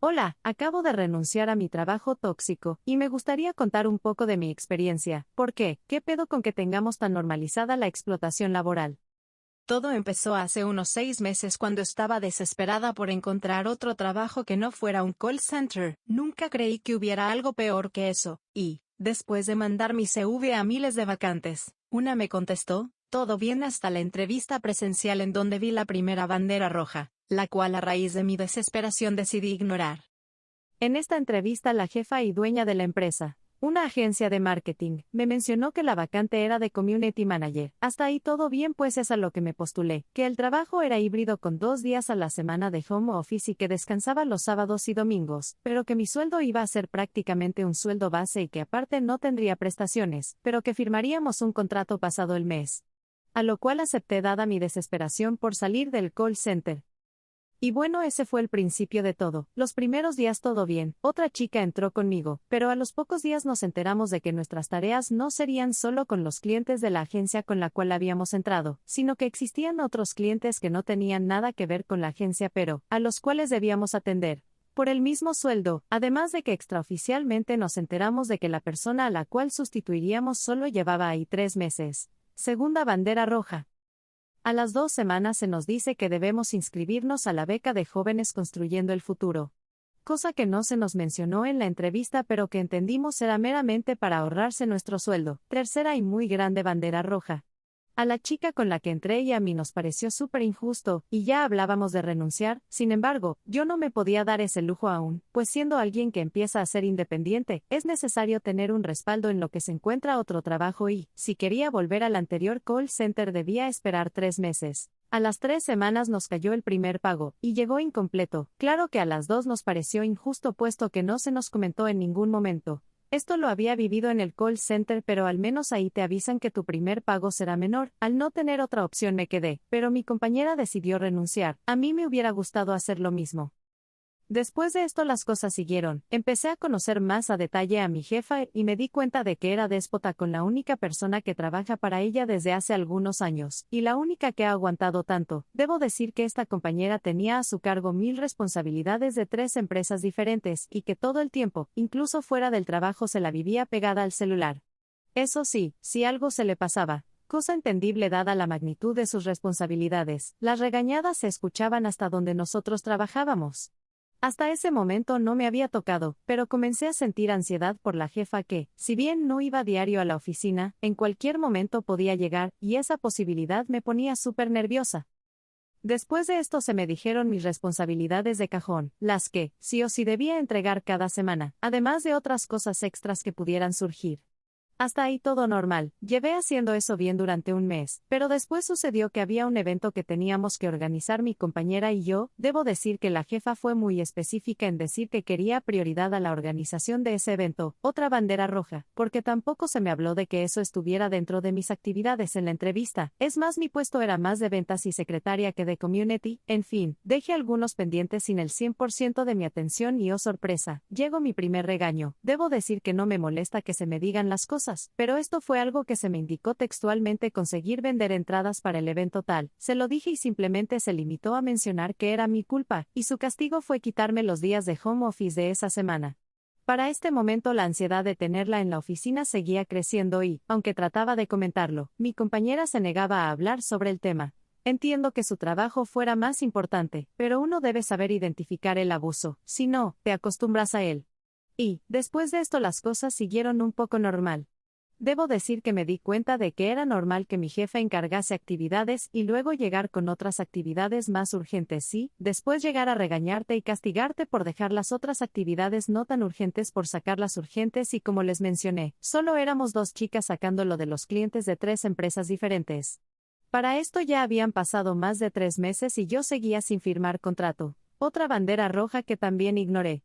Hola, acabo de renunciar a mi trabajo tóxico, y me gustaría contar un poco de mi experiencia. ¿Por qué? ¿Qué pedo con que tengamos tan normalizada la explotación laboral? Todo empezó hace unos 6 meses cuando estaba desesperada por encontrar otro trabajo que no fuera un call center. Nunca creí que hubiera algo peor que eso, y, después de mandar mi CV a miles de vacantes, una me contestó, todo bien hasta la entrevista presencial en donde vi la primera bandera roja, la cual a raíz de mi desesperación decidí ignorar. En esta entrevista la jefa y dueña de la empresa, una agencia de marketing, me mencionó que la vacante era de Community Manager. Hasta ahí todo bien, pues es a lo que me postulé, que el trabajo era híbrido con 2 días a la semana de home office y que descansaba los sábados y domingos, pero que mi sueldo iba a ser prácticamente un sueldo base y que aparte no tendría prestaciones, pero que firmaríamos un contrato pasado el mes. A lo cual acepté dada mi desesperación por salir del call center. Y bueno, ese fue el principio de todo. Los primeros días todo bien, otra chica entró conmigo, pero a los pocos días nos enteramos de que nuestras tareas no serían solo con los clientes de la agencia con la cual habíamos entrado, sino que existían otros clientes que no tenían nada que ver con la agencia pero, a los cuales debíamos atender. Por el mismo sueldo, además de que extraoficialmente nos enteramos de que la persona a la cual sustituiríamos solo llevaba ahí 3 meses. Segunda bandera roja. A las 2 semanas se nos dice que debemos inscribirnos a la beca de Jóvenes Construyendo el Futuro. Cosa que no se nos mencionó en la entrevista pero que entendimos era meramente para ahorrarse nuestro sueldo. Tercera y muy grande bandera roja. A la chica con la que entré y a mí nos pareció súper injusto, y ya hablábamos de renunciar. Sin embargo, yo no me podía dar ese lujo aún, pues siendo alguien que empieza a ser independiente, es necesario tener un respaldo en lo que se encuentra otro trabajo y, si quería volver al anterior call center debía esperar 3 meses. A las 3 semanas nos cayó el primer pago, y llegó incompleto. Claro que a las 2 nos pareció injusto puesto que no se nos comentó en ningún momento. Esto lo había vivido en el call center, pero al menos ahí te avisan que tu primer pago será menor. Al no tener otra opción me quedé, pero mi compañera decidió renunciar. A mí me hubiera gustado hacer lo mismo. Después de esto las cosas siguieron. Empecé a conocer más a detalle a mi jefa y me di cuenta de que era déspota con la única persona que trabaja para ella desde hace algunos años, y la única que ha aguantado tanto. Debo decir que esta compañera tenía a su cargo 1000 responsabilidades de 3 empresas diferentes y que todo el tiempo, incluso fuera del trabajo, se la vivía pegada al celular. Eso sí, si algo se le pasaba, cosa entendible dada la magnitud de sus responsabilidades, las regañadas se escuchaban hasta donde nosotros trabajábamos. Hasta ese momento no me había tocado, pero comencé a sentir ansiedad por la jefa que, si bien no iba diario a la oficina, en cualquier momento podía llegar, y esa posibilidad me ponía súper nerviosa. Después de esto se me dijeron mis responsabilidades de cajón, las que, sí o sí debía entregar cada semana, además de otras cosas extras que pudieran surgir. Hasta ahí todo normal, llevé haciendo eso bien durante un mes, pero después sucedió que había un evento que teníamos que organizar mi compañera y yo. Debo decir que la jefa fue muy específica en decir que quería prioridad a la organización de ese evento, otra bandera roja, porque tampoco se me habló de que eso estuviera dentro de mis actividades en la entrevista. Es más, mi puesto era más de ventas y secretaria que de community. En fin, dejé algunos pendientes sin el 100% de mi atención y oh sorpresa, llegó mi primer regaño. Debo decir que no me molesta que se me digan las cosas, pero esto fue algo que se me indicó textualmente: conseguir vender entradas para el evento tal. Se lo dije y simplemente se limitó a mencionar que era mi culpa, y su castigo fue quitarme los días de home office de esa semana. Para este momento la ansiedad de tenerla en la oficina seguía creciendo y, aunque trataba de comentarlo, mi compañera se negaba a hablar sobre el tema. Entiendo que su trabajo fuera más importante, pero uno debe saber identificar el abuso, si no, te acostumbras a él. Y, después de esto las cosas siguieron un poco normal. Debo decir que me di cuenta de que era normal que mi jefa encargase actividades y luego llegar con otras actividades más urgentes y, después llegar a regañarte y castigarte por dejar las otras actividades no tan urgentes por sacar las urgentes, y como les mencioné, solo éramos 2 chicas sacándolo de los clientes de 3 empresas diferentes. Para esto ya habían pasado más de 3 meses y yo seguía sin firmar contrato, otra bandera roja que también ignoré.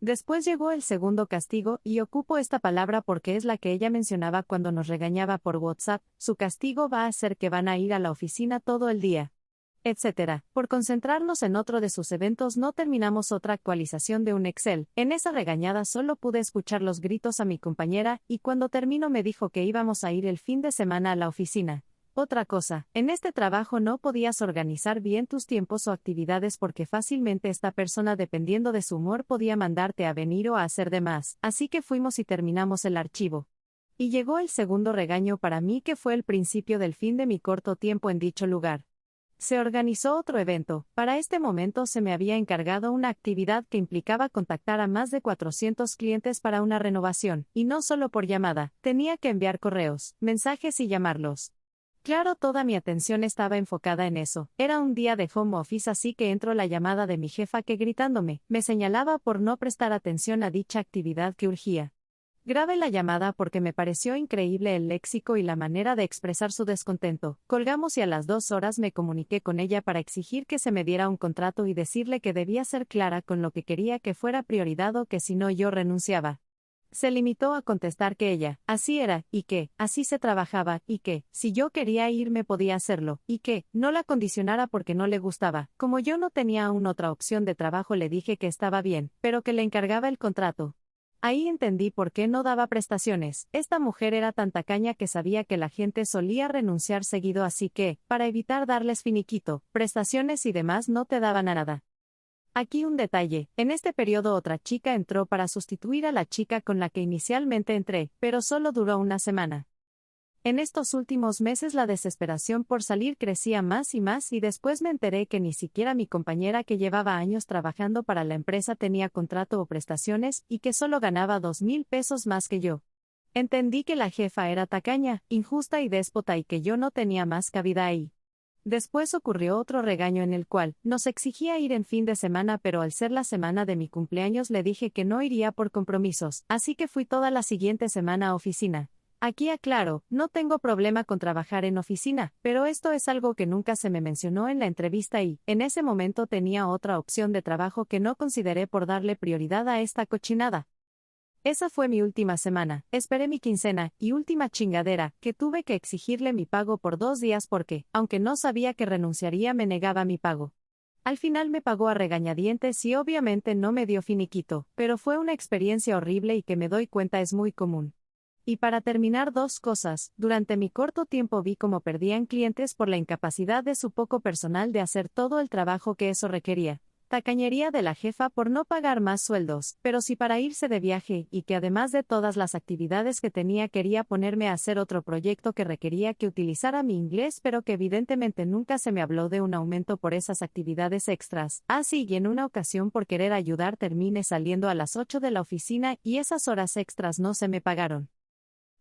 Después llegó el segundo castigo, y ocupo esta palabra porque es la que ella mencionaba cuando nos regañaba por WhatsApp. Su castigo va a ser que van a ir a la oficina todo el día, etc. Por concentrarnos en otro de sus eventos no terminamos otra actualización de un Excel. En esa regañada solo pude escuchar los gritos a mi compañera, y cuando terminó me dijo que íbamos a ir el fin de semana a la oficina. Otra cosa, en este trabajo no podías organizar bien tus tiempos o actividades porque fácilmente esta persona, dependiendo de su humor, podía mandarte a venir o a hacer de más, así que fuimos y terminamos el archivo. Y llegó el segundo regaño para mí, que fue el principio del fin de mi corto tiempo en dicho lugar. Se organizó otro evento. Para este momento se me había encargado una actividad que implicaba contactar a más de 400 clientes para una renovación, y no solo por llamada, tenía que enviar correos, mensajes y llamarlos. Claro, toda mi atención estaba enfocada en eso. Era un día de home office, así que entró la llamada de mi jefa, que gritándome, me señalaba por no prestar atención a dicha actividad que urgía. Grabé la llamada porque me pareció increíble el léxico y la manera de expresar su descontento. Colgamos y a las 2 horas me comuniqué con ella para exigir que se me diera un contrato y decirle que debía ser clara con lo que quería que fuera prioridad o que si no yo renunciaba. Se limitó a contestar que ella, así era, y que, así se trabajaba, y que, si yo quería irme podía hacerlo, y que, no la condicionara porque no le gustaba. Como yo no tenía aún otra opción de trabajo, le dije que estaba bien, pero que le encargaba el contrato. Ahí entendí por qué no daba prestaciones. Esta mujer era tan tacaña que sabía que la gente solía renunciar seguido, así que, para evitar darles finiquito, prestaciones y demás, no te daban a nada. Aquí un detalle, en este periodo otra chica entró para sustituir a la chica con la que inicialmente entré, pero solo duró una semana. En estos últimos meses la desesperación por salir crecía más y después me enteré que ni siquiera mi compañera, que llevaba años trabajando para la empresa, tenía contrato o prestaciones y que solo ganaba 2,000 pesos más que yo. Entendí que la jefa era tacaña, injusta y déspota y que yo no tenía más cabida ahí. Después ocurrió otro regaño en el cual nos exigía ir en fin de semana, pero al ser la semana de mi cumpleaños le dije que no iría por compromisos, así que fui toda la siguiente semana a oficina. Aquí aclaro, no tengo problema con trabajar en oficina, pero esto es algo que nunca se me mencionó en la entrevista y, en ese momento, tenía otra opción de trabajo que no consideré por darle prioridad a esta cochinada. Esa fue mi última semana, esperé mi quincena, y última chingadera, que tuve que exigirle mi pago por 2 días porque, aunque no sabía que renunciaría, me negaba mi pago. Al final me pagó a regañadientes y obviamente no me dio finiquito, pero fue una experiencia horrible y que me doy cuenta es muy común. Y para terminar, 2 cosas, durante mi corto tiempo vi cómo perdían clientes por la incapacidad de su poco personal de hacer todo el trabajo que eso requería. Tacañería de la jefa por no pagar más sueldos, pero sí para irse de viaje, y que además de todas las actividades que tenía quería ponerme a hacer otro proyecto que requería que utilizara mi inglés, pero que evidentemente nunca se me habló de un aumento por esas actividades extras. Así, y en una ocasión por querer ayudar terminé saliendo a las 8 de la oficina y esas horas extras no se me pagaron.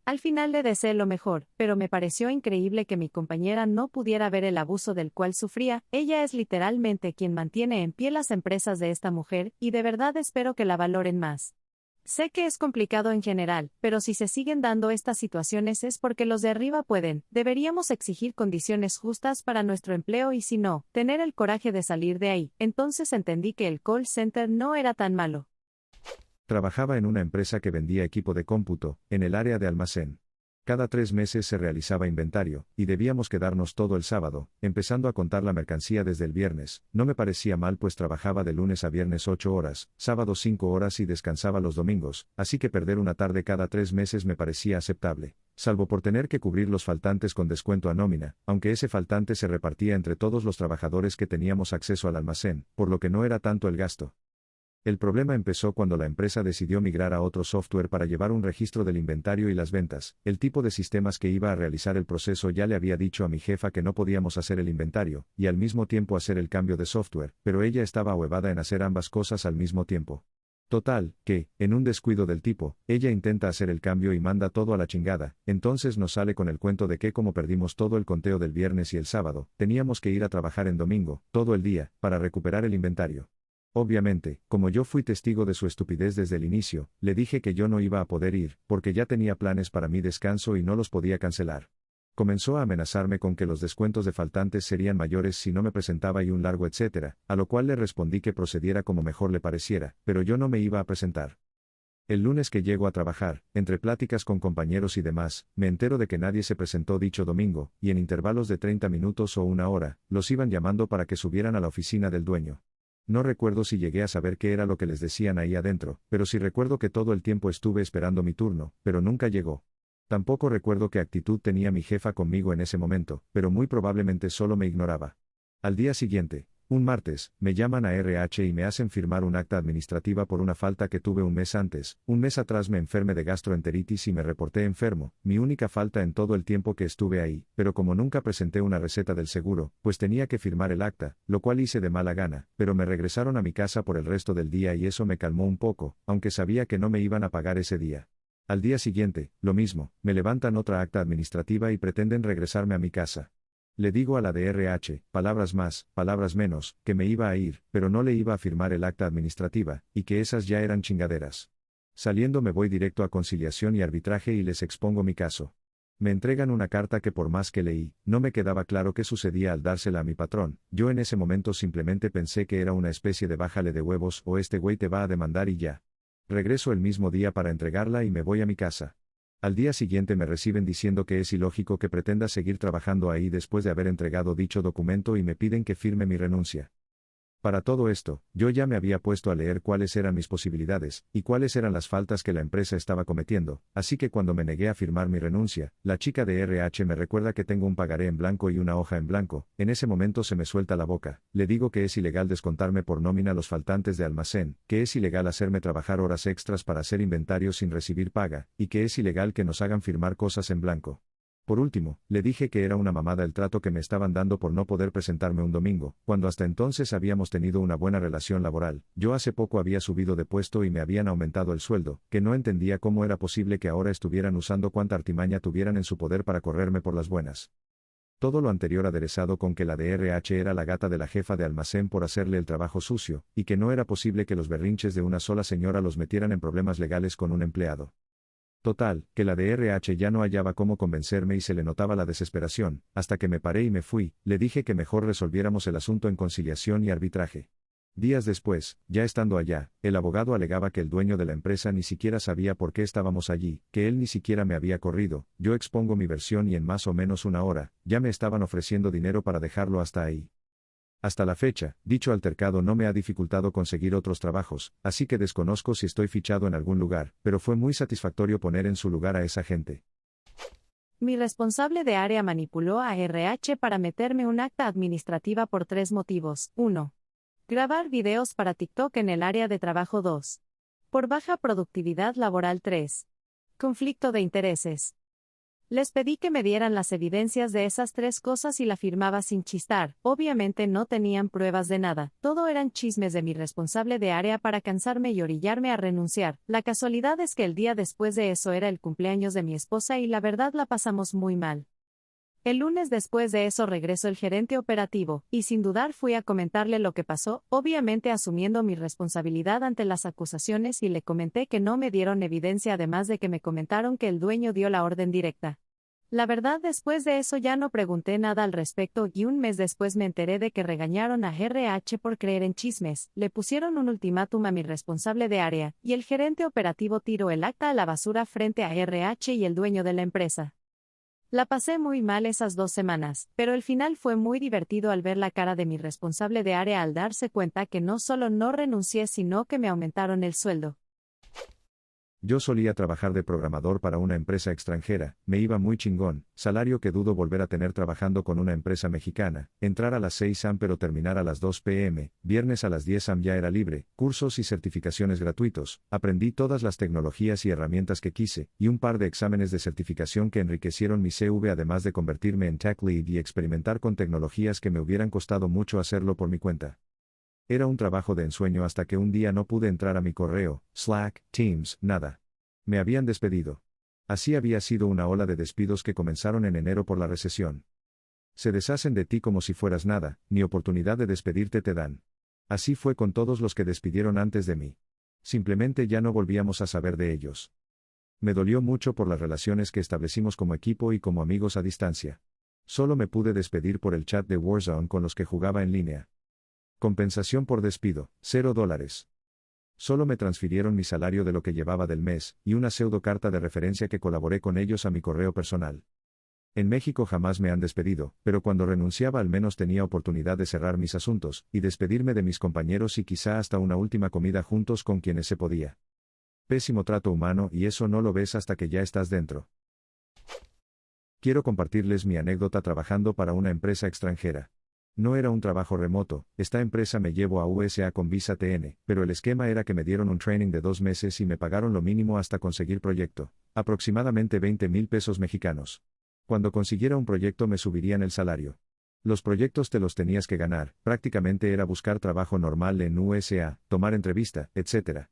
Al final le deseé lo mejor, pero me pareció increíble que mi compañera no pudiera ver el abuso del cual sufría. Ella es literalmente quien mantiene en pie las empresas de esta mujer, y de verdad espero que la valoren más. Sé que es complicado en general, pero si se siguen dando estas situaciones es porque los de arriba pueden. Deberíamos exigir condiciones justas para nuestro empleo y, si no, tener el coraje de salir de ahí. Entonces entendí que el call center no era tan malo. Trabajaba en una empresa que vendía equipo de cómputo, en el área de almacén. Cada 3 meses se realizaba inventario, y debíamos quedarnos todo el sábado, empezando a contar la mercancía desde el viernes. No me parecía mal, pues trabajaba de lunes a viernes 8 horas, sábado 5 horas y descansaba los domingos, así que perder una tarde cada 3 meses me parecía aceptable. Salvo por tener que cubrir los faltantes con descuento a nómina, aunque ese faltante se repartía entre todos los trabajadores que teníamos acceso al almacén, por lo que no era tanto el gasto. El problema empezó cuando la empresa decidió migrar a otro software para llevar un registro del inventario y las ventas. El tipo de sistemas que iba a realizar el proceso ya le había dicho a mi jefa que no podíamos hacer el inventario, y al mismo tiempo hacer el cambio de software, pero ella estaba ahuevada en hacer ambas cosas al mismo tiempo. Total, que, en un descuido del tipo, ella intenta hacer el cambio y manda todo a la chingada. Entonces nos sale con el cuento de que como perdimos todo el conteo del viernes y el sábado, teníamos que ir a trabajar en domingo, todo el día, para recuperar el inventario. Obviamente, como yo fui testigo de su estupidez desde el inicio, le dije que yo no iba a poder ir, porque ya tenía planes para mi descanso y no los podía cancelar. Comenzó a amenazarme con que los descuentos de faltantes serían mayores si no me presentaba y un largo etcétera, a lo cual le respondí que procediera como mejor le pareciera, pero yo no me iba a presentar. El lunes que llego a trabajar, entre pláticas con compañeros y demás, me entero de que nadie se presentó dicho domingo, y en intervalos de 30 minutos o una hora, los iban llamando para que subieran a la oficina del dueño. No recuerdo si llegué a saber qué era lo que les decían ahí adentro, pero sí recuerdo que todo el tiempo estuve esperando mi turno, pero nunca llegó. Tampoco recuerdo qué actitud tenía mi jefa conmigo en ese momento, pero muy probablemente solo me ignoraba. Al día siguiente, un martes, me llaman a RH y me hacen firmar un acta administrativa por una falta que tuve un mes antes. Un mes atrás me enfermé de gastroenteritis y me reporté enfermo, mi única falta en todo el tiempo que estuve ahí, pero como nunca presenté una receta del seguro, pues tenía que firmar el acta, lo cual hice de mala gana, pero me regresaron a mi casa por el resto del día y eso me calmó un poco, aunque sabía que no me iban a pagar ese día. Al día siguiente, lo mismo, me levantan otra acta administrativa y pretenden regresarme a mi casa. Le digo a la de RH, palabras más, palabras menos, que me iba a ir, pero no le iba a firmar el acta administrativa, y que esas ya eran chingaderas. Saliendo me voy directo a conciliación y arbitraje y les expongo mi caso. Me entregan una carta que por más que leí, no me quedaba claro qué sucedía al dársela a mi patrón. Yo en ese momento simplemente pensé que era una especie de bájale de huevos o este güey te va a demandar y ya. Regreso el mismo día para entregarla y me voy a mi casa. Al día siguiente me reciben diciendo que es ilógico que pretenda seguir trabajando ahí después de haber entregado dicho documento y me piden que firme mi renuncia. Para todo esto, yo ya me había puesto a leer cuáles eran mis posibilidades, y cuáles eran las faltas que la empresa estaba cometiendo, así que cuando me negué a firmar mi renuncia, la chica de RH me recuerda que tengo un pagaré en blanco y una hoja en blanco. En ese momento se me suelta la boca, le digo que es ilegal descontarme por nómina los faltantes de almacén, que es ilegal hacerme trabajar horas extras para hacer inventario sin recibir paga, y que es ilegal que nos hagan firmar cosas en blanco. Por último, le dije que era una mamada el trato que me estaban dando por no poder presentarme un domingo, cuando hasta entonces habíamos tenido una buena relación laboral. Yo hace poco había subido de puesto y me habían aumentado el sueldo, que no entendía cómo era posible que ahora estuvieran usando cuanta artimaña tuvieran en su poder para correrme por las buenas. Todo lo anterior aderezado con que la de RH era la gata de la jefa de almacén por hacerle el trabajo sucio, y que no era posible que los berrinches de una sola señora los metieran en problemas legales con un empleado. Total, que la de RH ya no hallaba cómo convencerme y se le notaba la desesperación, hasta que me paré y me fui. Le dije que mejor resolviéramos el asunto en conciliación y arbitraje. Días después, ya estando allá, el abogado alegaba que el dueño de la empresa ni siquiera sabía por qué estábamos allí, que él ni siquiera me había corrido. Yo expongo mi versión y en más o menos una hora, ya me estaban ofreciendo dinero para dejarlo hasta ahí. Hasta la fecha, dicho altercado no me ha dificultado conseguir otros trabajos, así que desconozco si estoy fichado en algún lugar, pero fue muy satisfactorio poner en su lugar a esa gente. Mi responsable de área manipuló a RH para meterme un acta administrativa por 3 motivos. 1. Grabar videos para TikTok en el área de trabajo. 2. Por baja productividad laboral. 3. Conflicto de intereses. Les pedí que me dieran las evidencias de esas 3 cosas y la firmaba sin chistar. Obviamente no tenían pruebas de nada, todo eran chismes de mi responsable de área para cansarme y orillarme a renunciar. La casualidad es que el día después de eso era el cumpleaños de mi esposa y la verdad la pasamos muy mal. El lunes después de eso regresó el gerente operativo, y sin dudar fui a comentarle lo que pasó, obviamente asumiendo mi responsabilidad ante las acusaciones y le comenté que no me dieron evidencia además de que me comentaron que el dueño dio la orden directa. La verdad después de eso ya no pregunté nada al respecto y un mes después me enteré de que regañaron a RH por creer en chismes, le pusieron un ultimátum a mi responsable de área, y el gerente operativo tiró el acta a la basura frente a RH y el dueño de la empresa. La pasé muy mal esas 2 semanas, pero el final fue muy divertido al ver la cara de mi responsable de área al darse cuenta que no solo no renuncié sino que me aumentaron el sueldo. Yo solía trabajar de programador para una empresa extranjera, me iba muy chingón, salario que dudo volver a tener trabajando con una empresa mexicana, entrar a las 6 am pero terminar a las 2 pm, viernes a las 10 am ya era libre, cursos y certificaciones gratuitos, aprendí todas las tecnologías y herramientas que quise, y un par de exámenes de certificación que enriquecieron mi CV además de convertirme en tech lead y experimentar con tecnologías que me hubieran costado mucho hacerlo por mi cuenta. Era un trabajo de ensueño hasta que un día no pude entrar a mi correo, Slack, Teams, nada. Me habían despedido. Así había sido una ola de despidos que comenzaron en enero por la recesión. Se deshacen de ti como si fueras nada, ni oportunidad de despedirte te dan. Así fue con todos los que despidieron antes de mí. Simplemente ya no volvíamos a saber de ellos. Me dolió mucho por las relaciones que establecimos como equipo y como amigos a distancia. Solo me pude despedir por el chat de Warzone con los que jugaba en línea. Compensación por despido, $0. Solo me transfirieron mi salario de lo que llevaba del mes, y una pseudo carta de referencia que colaboré con ellos a mi correo personal. En México jamás me han despedido, pero cuando renunciaba al menos tenía oportunidad de cerrar mis asuntos, y despedirme de mis compañeros y quizá hasta una última comida juntos con quienes se podía. Pésimo trato humano y eso no lo ves hasta que ya estás dentro. Quiero compartirles mi anécdota trabajando para una empresa extranjera. No era un trabajo remoto, esta empresa me llevó a USA con visa TN, pero el esquema era que me dieron un training de 2 meses y me pagaron lo mínimo hasta conseguir proyecto, aproximadamente 20,000 pesos mexicanos. Cuando consiguiera un proyecto me subirían el salario. Los proyectos te los tenías que ganar, prácticamente era buscar trabajo normal en USA, tomar entrevista, etc.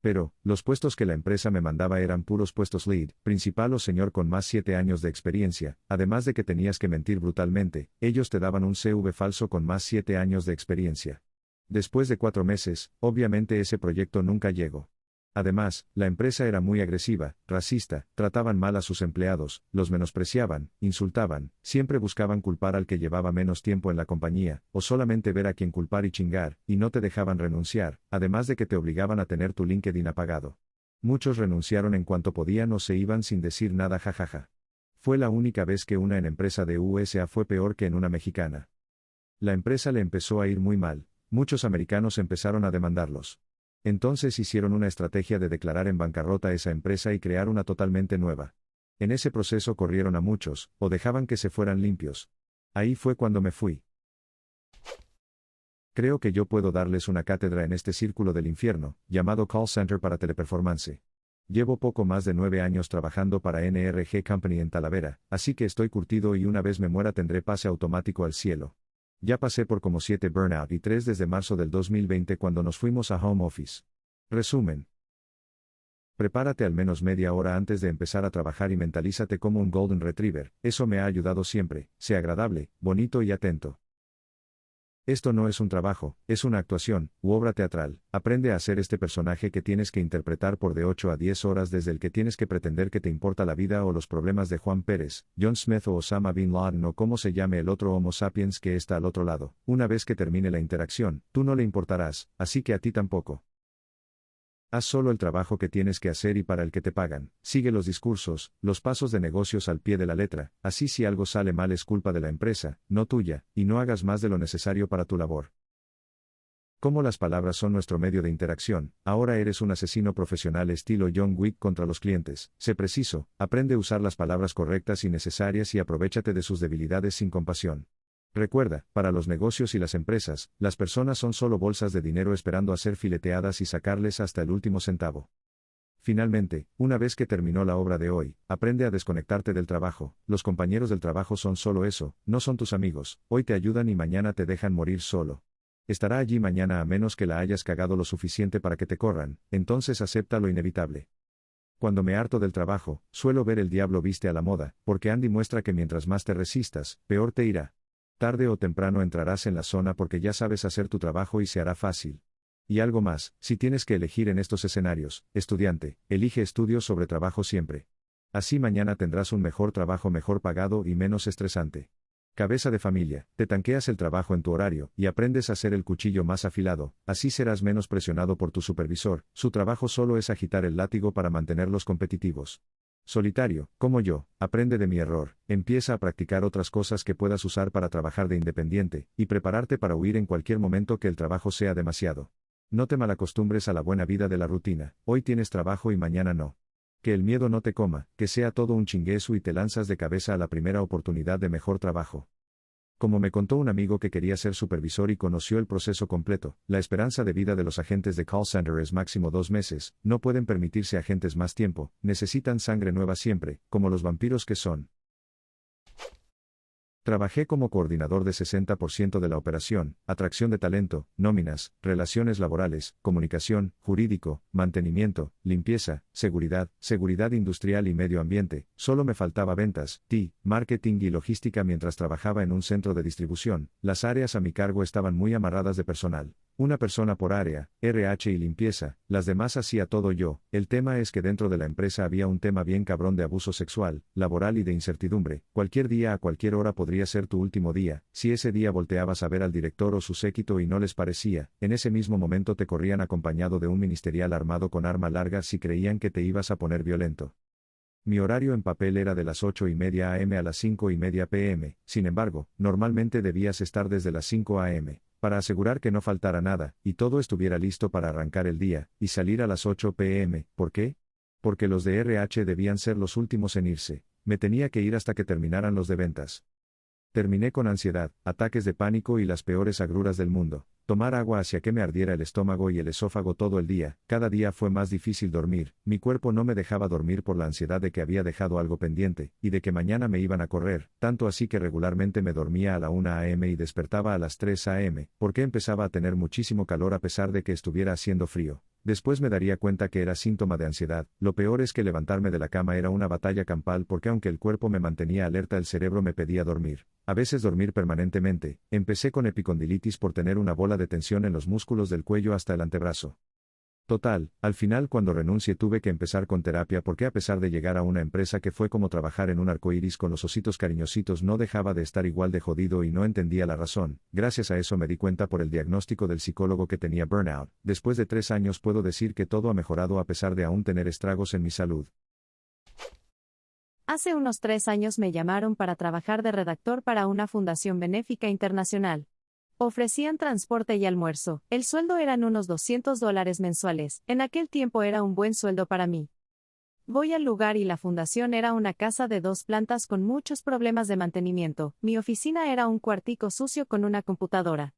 Pero, los puestos que la empresa me mandaba eran puros puestos lead, principal o señor con más 7 años de experiencia, además de que tenías que mentir brutalmente, ellos te daban un CV falso con más 7 años de experiencia. Después de 4 meses, obviamente ese proyecto nunca llegó. Además, la empresa era muy agresiva, racista, trataban mal a sus empleados, los menospreciaban, insultaban, siempre buscaban culpar al que llevaba menos tiempo en la compañía, o solamente ver a quien culpar y chingar, y no te dejaban renunciar, además de que te obligaban a tener tu LinkedIn apagado. Muchos renunciaron en cuanto podían o se iban sin decir nada jajaja. Fue la única vez que una en empresa de USA fue peor que en una mexicana. La empresa le empezó a ir muy mal, muchos americanos empezaron a demandarlos. Entonces hicieron una estrategia de declarar en bancarrota esa empresa y crear una totalmente nueva. En ese proceso corrieron a muchos, o dejaban que se fueran limpios. Ahí fue cuando me fui. Creo que yo puedo darles una cátedra en este círculo del infierno, llamado Call Center para Teleperformance. Llevo poco más de 9 años trabajando para NRG Company en Talavera, así que estoy curtido y una vez me muera tendré pase automático al cielo. Ya pasé por como 7 burnout y 3 desde marzo del 2020 cuando nos fuimos a home office. Resumen. Prepárate al menos media hora antes de empezar a trabajar y mentalízate como un Golden Retriever, eso me ha ayudado siempre, sé agradable, bonito y atento. Esto no es un trabajo, es una actuación, u obra teatral, aprende a hacer este personaje que tienes que interpretar por de 8 a 10 horas desde el que tienes que pretender que te importa la vida o los problemas de Juan Pérez, John Smith o Osama Bin Laden o como se llame el otro Homo sapiens que está al otro lado. Una vez que termine la interacción, tú no le importarás, así que a ti tampoco. Haz solo el trabajo que tienes que hacer y para el que te pagan. Sigue los discursos, los pasos de negocios al pie de la letra, así si algo sale mal es culpa de la empresa, no tuya, y no hagas más de lo necesario para tu labor. Como las palabras son nuestro medio de interacción, ahora eres un asesino profesional estilo John Wick contra los clientes. Sé preciso, aprende a usar las palabras correctas y necesarias y aprovéchate de sus debilidades sin compasión. Recuerda, para los negocios y las empresas, las personas son solo bolsas de dinero esperando a ser fileteadas y sacarles hasta el último centavo. Finalmente, una vez que terminó la obra de hoy, aprende a desconectarte del trabajo. Los compañeros del trabajo son solo eso, no son tus amigos, hoy te ayudan y mañana te dejan morir solo. Estará allí mañana a menos que la hayas cagado lo suficiente para que te corran, entonces acepta lo inevitable. Cuando me harto del trabajo, suelo ver El diablo viste a la moda, porque Andy muestra que mientras más te resistas, peor te irá. Tarde o temprano entrarás en la zona porque ya sabes hacer tu trabajo y se hará fácil. Y algo más, si tienes que elegir en estos escenarios, estudiante, elige estudios sobre trabajo siempre. Así mañana tendrás un mejor trabajo mejor pagado y menos estresante. Cabeza de familia, te tanqueas el trabajo en tu horario y aprendes a hacer el cuchillo más afilado, así serás menos presionado por tu supervisor, su trabajo solo es agitar el látigo para mantenerlos competitivos. Solitario, como yo, aprende de mi error, empieza a practicar otras cosas que puedas usar para trabajar de independiente, y prepararte para huir en cualquier momento que el trabajo sea demasiado. No te malacostumbres a la buena vida de la rutina, hoy tienes trabajo y mañana no. Que el miedo no te coma, que sea todo un chingueso y te lanzas de cabeza a la primera oportunidad de mejor trabajo. Como me contó un amigo que quería ser supervisor y conoció el proceso completo, la esperanza de vida de los agentes de call center es máximo 2 meses, no pueden permitirse agentes más tiempo, necesitan sangre nueva siempre, como los vampiros que son. Trabajé como coordinador de 60% de la operación, atracción de talento, nóminas, relaciones laborales, comunicación, jurídico, mantenimiento, limpieza, seguridad industrial y medio ambiente. Solo me faltaba ventas, marketing y logística mientras trabajaba en un centro de distribución. Las áreas a mi cargo estaban muy amarradas de personal. Una persona por área, RH y limpieza, las demás hacía todo yo. El tema es que dentro de la empresa había un tema bien cabrón de abuso sexual, laboral y de incertidumbre. Cualquier día a cualquier hora podría ser tu último día. Si ese día volteabas a ver al director o su séquito y no les parecía, en ese mismo momento te corrían acompañado de un ministerial armado con arma larga si creían que te ibas a poner violento. Mi horario en papel era de las 8:30 am a las 5:30 pm, sin embargo, normalmente debías estar desde las 5 am. Para asegurar que no faltara nada, y todo estuviera listo para arrancar el día, y salir a las 8 p.m., ¿por qué? Porque los de RH debían ser los últimos en irse, me tenía que ir hasta que terminaran los de ventas. Terminé con ansiedad, ataques de pánico y las peores agruras del mundo. Tomar agua hacía que me ardiera el estómago y el esófago todo el día, cada día fue más difícil dormir, mi cuerpo no me dejaba dormir por la ansiedad de que había dejado algo pendiente, y de que mañana me iban a correr, tanto así que regularmente me dormía a la 1 a.m. y despertaba a las 3 a.m., porque empezaba a tener muchísimo calor a pesar de que estuviera haciendo frío. Después me daría cuenta que era síntoma de ansiedad. Lo peor es que levantarme de la cama era una batalla campal porque aunque el cuerpo me mantenía alerta, el cerebro me pedía dormir. A veces dormir permanentemente. Empecé con epicondilitis por tener una bola de tensión en los músculos del cuello hasta el antebrazo. Total, al final cuando renuncié tuve que empezar con terapia porque a pesar de llegar a una empresa que fue como trabajar en un arcoíris con los ositos cariñositos no dejaba de estar igual de jodido y no entendía la razón. Gracias a eso me di cuenta por el diagnóstico del psicólogo que tenía burnout. Después de 3 años puedo decir que todo ha mejorado a pesar de aún tener estragos en mi salud. Hace unos 3 años me llamaron para trabajar de redactor para una fundación benéfica internacional. Ofrecían transporte y almuerzo, el sueldo eran unos $200 mensuales, en aquel tiempo era un buen sueldo para mí. Voy al lugar y la fundación era una casa de 2 plantas con muchos problemas de mantenimiento, mi oficina era un cuartico sucio con una computadora.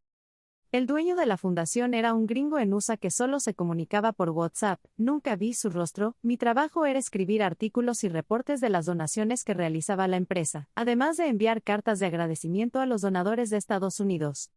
El dueño de la fundación era un gringo en USA que solo se comunicaba por WhatsApp, nunca vi su rostro, mi trabajo era escribir artículos y reportes de las donaciones que realizaba la empresa, además de enviar cartas de agradecimiento a los donadores de Estados Unidos.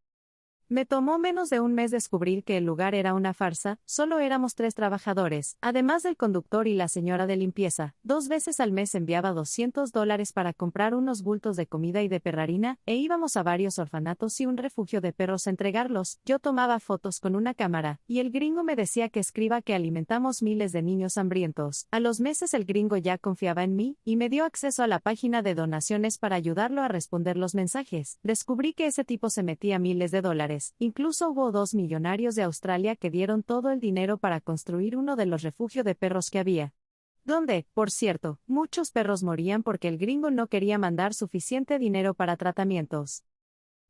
Me tomó menos de un mes descubrir que el lugar era una farsa, solo éramos 3 trabajadores, además del conductor y la señora de limpieza. 2 veces al mes enviaba $200 para comprar unos bultos de comida y de perrarina, e íbamos a varios orfanatos y un refugio de perros a entregarlos. Yo tomaba fotos con una cámara, y el gringo me decía que escriba que alimentamos miles de niños hambrientos. A los meses el gringo ya confiaba en mí, y me dio acceso a la página de donaciones para ayudarlo a responder los mensajes. Descubrí que ese tipo se metía miles de dólares. Incluso hubo 2 millonarios de Australia que dieron todo el dinero para construir uno de los refugios de perros que había. Donde, por cierto, muchos perros morían porque el gringo no quería mandar suficiente dinero para tratamientos.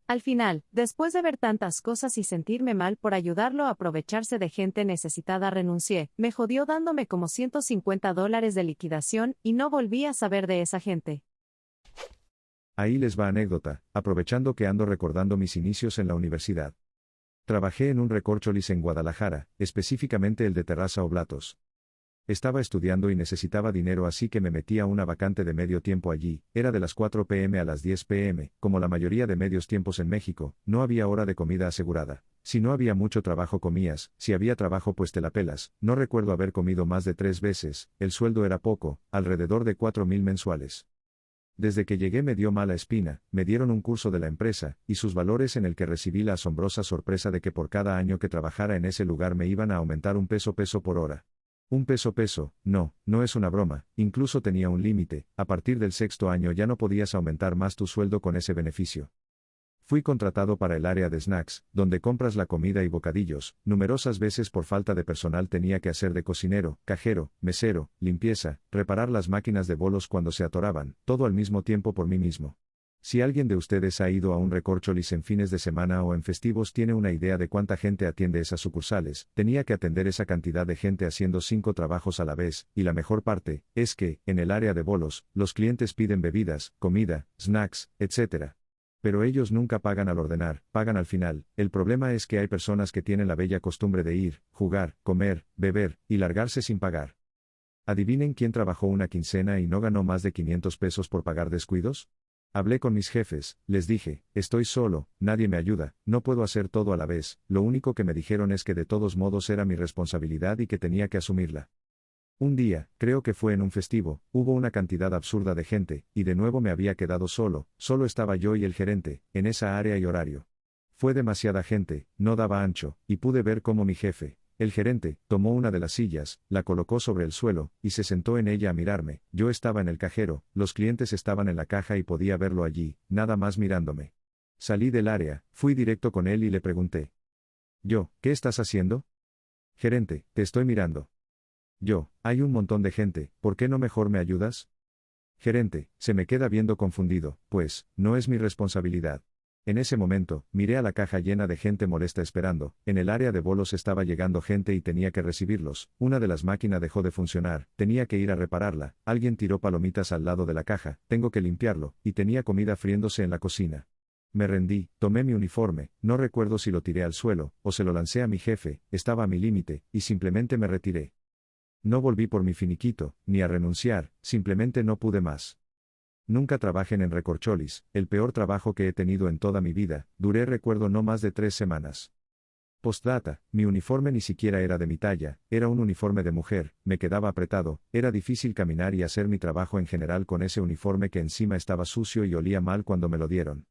Al final, después de ver tantas cosas y sentirme mal por ayudarlo a aprovecharse de gente necesitada, renuncié. Me jodió dándome como $150 de liquidación y no volví a saber de esa gente. Ahí les va anécdota, aprovechando que ando recordando mis inicios en la universidad. Trabajé en un recorcholis en Guadalajara, específicamente el de Terraza Oblatos. Estaba estudiando y necesitaba dinero, así que me metí a una vacante de medio tiempo allí. Era de las 4 p.m. a las 10 p.m., como la mayoría de medios tiempos en México, no había hora de comida asegurada. Si no había mucho trabajo comías, si había trabajo pues te la pelas. No recuerdo haber comido más de 3 veces, el sueldo era poco, alrededor de 4,000 mensuales. Desde que llegué me dio mala espina, me dieron un curso de la empresa, y sus valores en el que recibí la asombrosa sorpresa de que por cada año que trabajara en ese lugar me iban a aumentar un peso por hora. Un peso, no es una broma, incluso tenía un límite, a partir del 6º año ya no podías aumentar más tu sueldo con ese beneficio. Fui contratado para el área de snacks, donde compras la comida y bocadillos. Numerosas veces por falta de personal tenía que hacer de cocinero, cajero, mesero, limpieza, reparar las máquinas de bolos cuando se atoraban, todo al mismo tiempo por mí mismo. Si alguien de ustedes ha ido a un recorcholis en fines de semana o en festivos tiene una idea de cuánta gente atiende esas sucursales, tenía que atender esa cantidad de gente haciendo 5 trabajos a la vez, y la mejor parte, es que, en el área de bolos, los clientes piden bebidas, comida, snacks, etc. Pero ellos nunca pagan al ordenar, pagan al final. El problema es que hay personas que tienen la bella costumbre de ir, jugar, comer, beber, y largarse sin pagar. ¿Adivinen quién trabajó una quincena y no ganó más de 500 pesos por pagar descuidos? Hablé con mis jefes, les dije, estoy solo, nadie me ayuda, no puedo hacer todo a la vez. Lo único que me dijeron es que de todos modos era mi responsabilidad y que tenía que asumirla. Un día, creo que fue en un festivo, hubo una cantidad absurda de gente, y de nuevo me había quedado solo estaba yo y el gerente, en esa área y horario. Fue demasiada gente, no daba ancho, y pude ver cómo mi jefe, el gerente, tomó una de las sillas, la colocó sobre el suelo, y se sentó en ella a mirarme. Yo estaba en el cajero, los clientes estaban en la caja y podía verlo allí, nada más mirándome. Salí del área, fui directo con él y le pregunté. ¿Qué estás haciendo? Gerente, te estoy mirando. Hay un montón de gente, ¿por qué no mejor me ayudas? Gerente, se me queda viendo confundido, pues, no es mi responsabilidad. En ese momento, miré a la caja llena de gente molesta esperando. En el área de bolos estaba llegando gente y tenía que recibirlos. Una de las máquinas dejó de funcionar, tenía que ir a repararla. Alguien tiró palomitas al lado de la caja, tengo que limpiarlo, y tenía comida friéndose en la cocina. Me rendí, tomé mi uniforme, no recuerdo si lo tiré al suelo, o se lo lancé a mi jefe, estaba a mi límite, y simplemente me retiré. No volví por mi finiquito, ni a renunciar, simplemente no pude más. Nunca trabajen en recorcholis, el peor trabajo que he tenido en toda mi vida, duré recuerdo no más de 3 semanas. Postdata, mi uniforme ni siquiera era de mi talla, era un uniforme de mujer, me quedaba apretado, era difícil caminar y hacer mi trabajo en general con ese uniforme que encima estaba sucio y olía mal cuando me lo dieron.